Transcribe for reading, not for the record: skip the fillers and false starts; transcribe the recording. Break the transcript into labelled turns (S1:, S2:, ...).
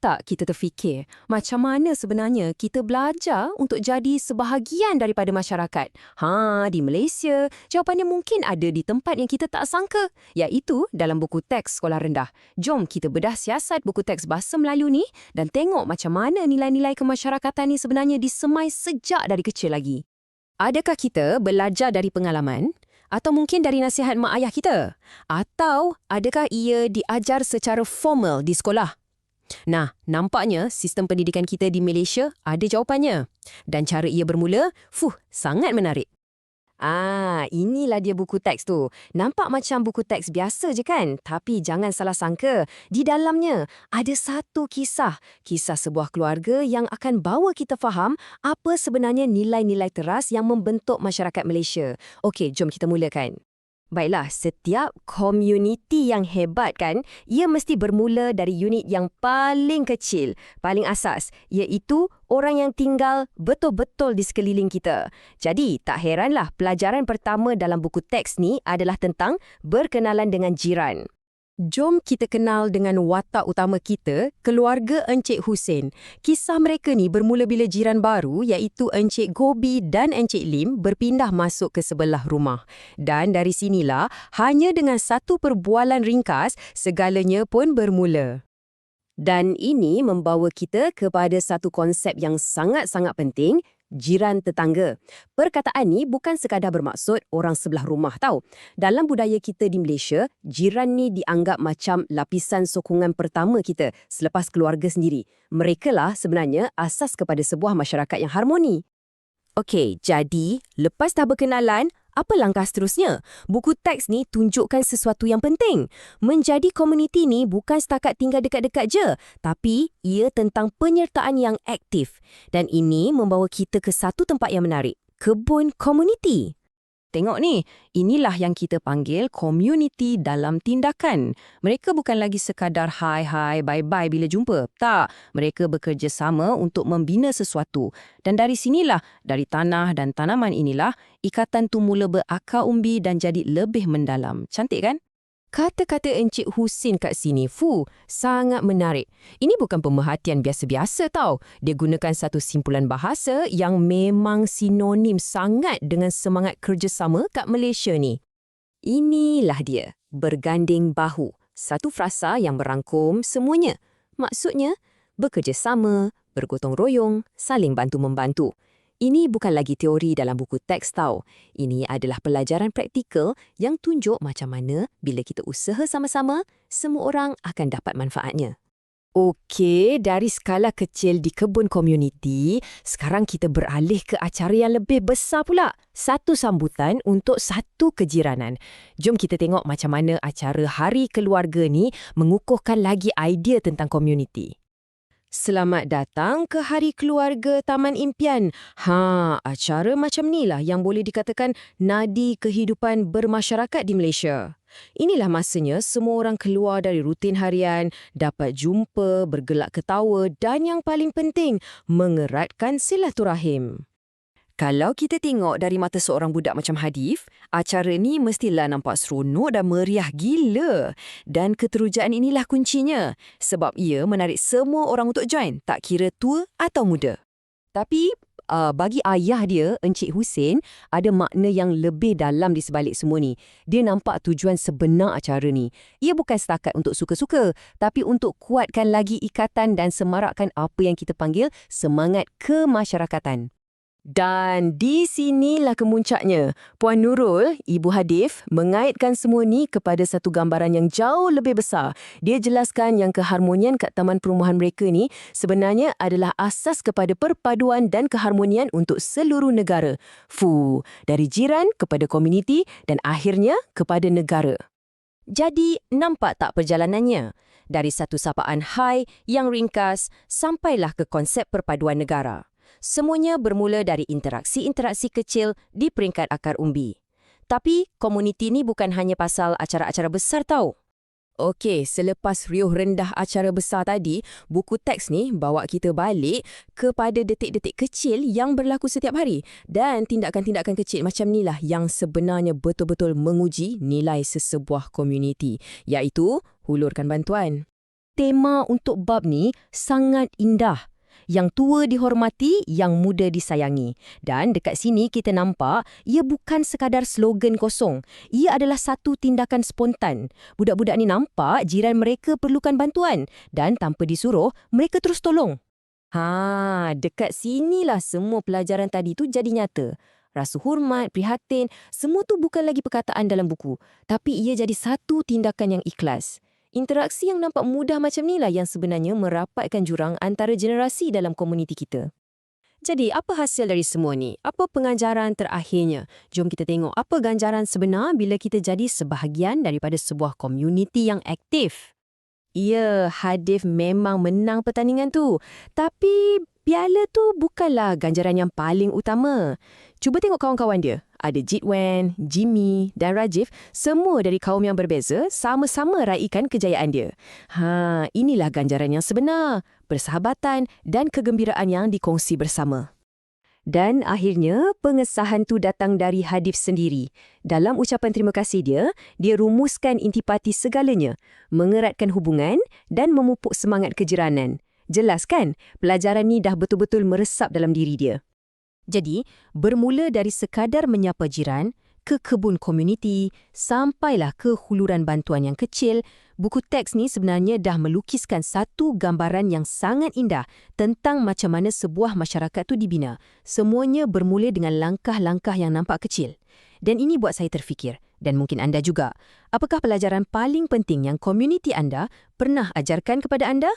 S1: tak kita terfikir macam mana sebenarnya kita belajar untuk jadi sebahagian daripada masyarakat? Di Malaysia, jawapannya mungkin ada di tempat yang kita tak sangka, iaitu dalam buku teks sekolah rendah. Jom kita bedah siasat buku teks Bahasa Melayu ni dan tengok macam mana nilai-nilai kemasyarakatan ni sebenarnya disemai sejak dari kecil lagi. Adakah kita belajar dari pengalaman? Atau mungkin dari nasihat mak ayah kita? Atau adakah ia diajar secara formal di sekolah? Nah, nampaknya sistem pendidikan kita di Malaysia ada jawapannya. Dan cara ia bermula, sangat menarik. Inilah dia buku teks tu. Nampak macam buku teks biasa je kan? Tapi jangan salah sangka, di dalamnya ada satu kisah sebuah keluarga yang akan bawa kita faham apa sebenarnya nilai-nilai teras yang membentuk masyarakat Malaysia. Okey, jom kita mulakan. Baiklah, setiap komuniti yang hebat kan, ia mesti bermula dari unit yang paling kecil, paling asas, iaitu orang yang tinggal betul-betul di sekeliling kita. Jadi, tak heranlah pelajaran pertama dalam buku teks ni adalah tentang berkenalan dengan jiran. Jom kita kenal dengan watak utama kita, keluarga Encik Hussein. Kisah mereka ni bermula bila jiran baru iaitu Encik Gobi dan Encik Lim berpindah masuk ke sebelah rumah. Dan dari sinilah, hanya dengan satu perbualan ringkas, segalanya pun bermula. Dan ini membawa kita kepada satu konsep yang sangat-sangat penting, jiran tetangga. Perkataan ni bukan sekadar bermaksud orang sebelah rumah tau. Dalam budaya kita di Malaysia, jiran ni dianggap macam lapisan sokongan pertama kita selepas keluarga sendiri. Merekalah sebenarnya asas kepada sebuah masyarakat yang harmoni. Okey, jadi lepas dah berkenalan, apa langkah seterusnya? Buku teks ni tunjukkan sesuatu yang penting. Menjadi komuniti ni bukan setakat tinggal dekat-dekat je, tapi ia tentang penyertaan yang aktif. Dan ini membawa kita ke satu tempat yang menarik, kebun komuniti. Tengok ni, inilah yang kita panggil komuniti dalam tindakan. Mereka bukan lagi sekadar hai, bye-bye bila jumpa. Tak, mereka bekerjasama untuk membina sesuatu. Dan dari sinilah, dari tanah dan tanaman inilah, ikatan tu mula berakar umbi dan jadi lebih mendalam. Cantik kan? Kata-kata Encik Hussein kat sini, sangat menarik. Ini bukan pemerhatian biasa-biasa tau. Dia gunakan satu simpulan bahasa yang memang sinonim sangat dengan semangat kerjasama kat Malaysia ni. Inilah dia, berganding bahu. Satu frasa yang merangkum semuanya. Maksudnya, bekerjasama, bergotong royong, saling bantu-membantu. Ini bukan lagi teori dalam buku teks tau. Ini adalah pelajaran praktikal yang tunjuk macam mana bila kita usaha sama-sama, semua orang akan dapat manfaatnya. Okey, dari skala kecil di kebun komuniti, sekarang kita beralih ke acara yang lebih besar pula. Satu sambutan untuk satu kejiranan. Jom kita tengok macam mana acara Hari Keluarga ni mengukuhkan lagi idea tentang komuniti. Selamat datang ke Hari Keluarga Taman Impian. Acara macam nilah yang boleh dikatakan nadi kehidupan bermasyarakat di Malaysia. Inilah masanya semua orang keluar dari rutin harian, dapat jumpa, bergelak ketawa dan yang paling penting, mengeratkan silaturahim. Kalau kita tengok dari mata seorang budak macam Hadif, acara ni mestilah nampak seronok dan meriah gila. Dan keterujaan inilah kuncinya, sebab ia menarik semua orang untuk join, tak kira tua atau muda. Tapi bagi ayah dia, Encik Hussein, ada makna yang lebih dalam di sebalik semua ni. Dia nampak tujuan sebenar acara ni. Ia bukan setakat untuk suka-suka, tapi untuk kuatkan lagi ikatan dan semarakkan apa yang kita panggil semangat kemasyarakatan. Dan di sinilah kemuncaknya. Puan Nurul, Ibu Hadif, mengaitkan semua ni kepada satu gambaran yang jauh lebih besar. Dia jelaskan yang keharmonian kat taman perumahan mereka ni sebenarnya adalah asas kepada perpaduan dan keharmonian untuk seluruh negara. Dari jiran kepada komuniti dan akhirnya kepada negara. Jadi, nampak tak perjalanannya? Dari satu sapaan hai yang ringkas sampailah ke konsep perpaduan negara. Semuanya bermula dari interaksi-interaksi kecil di peringkat akar umbi. Tapi komuniti ni bukan hanya pasal acara-acara besar tau. Okey, selepas riuh rendah acara besar tadi, buku teks ni bawa kita balik kepada detik-detik kecil yang berlaku setiap hari. Dan tindakan-tindakan kecil macam inilah yang sebenarnya betul-betul menguji nilai sesebuah komuniti, iaitu hulurkan bantuan. Tema untuk bab ni sangat indah. Yang tua dihormati, yang muda disayangi. Dan dekat sini kita nampak, ia bukan sekadar slogan kosong. Ia adalah satu tindakan spontan. Budak-budak ni nampak jiran mereka perlukan bantuan. Dan tanpa disuruh, mereka terus tolong. Dekat sinilah semua pelajaran tadi tu jadi nyata. Rasa hormat, prihatin, semua tu bukan lagi perkataan dalam buku. Tapi ia jadi satu tindakan yang ikhlas. Interaksi yang nampak mudah macam inilah yang sebenarnya merapatkan jurang antara generasi dalam komuniti kita. Jadi, apa hasil dari semua ni? Apa pengajaran terakhirnya? Jom kita tengok apa ganjaran sebenar bila kita jadi sebahagian daripada sebuah komuniti yang aktif. Ya, Hadif memang menang pertandingan tu. Tapi piala tu bukanlah ganjaran yang paling utama. Cuba tengok kawan-kawan dia. Ada Jitwen, Jimmy dan Rajiv, semua dari kaum yang berbeza, sama-sama raikan kejayaan dia. Inilah ganjaran yang sebenar, persahabatan dan kegembiraan yang dikongsi bersama. Dan akhirnya, pengesahan tu datang dari Hadif sendiri. Dalam ucapan terima kasih dia rumuskan intipati segalanya, mengeratkan hubungan dan memupuk semangat kejiranan. Jelas kan? Pelajaran ni dah betul-betul meresap dalam diri dia. Jadi, bermula dari sekadar menyapa jiran, ke kebun komuniti, sampailah ke huluran bantuan yang kecil, buku teks ni sebenarnya dah melukiskan satu gambaran yang sangat indah tentang macam mana sebuah masyarakat tu dibina. Semuanya bermula dengan langkah-langkah yang nampak kecil. Dan ini buat saya terfikir, dan mungkin anda juga. Apakah pelajaran paling penting yang komuniti anda pernah ajarkan kepada anda?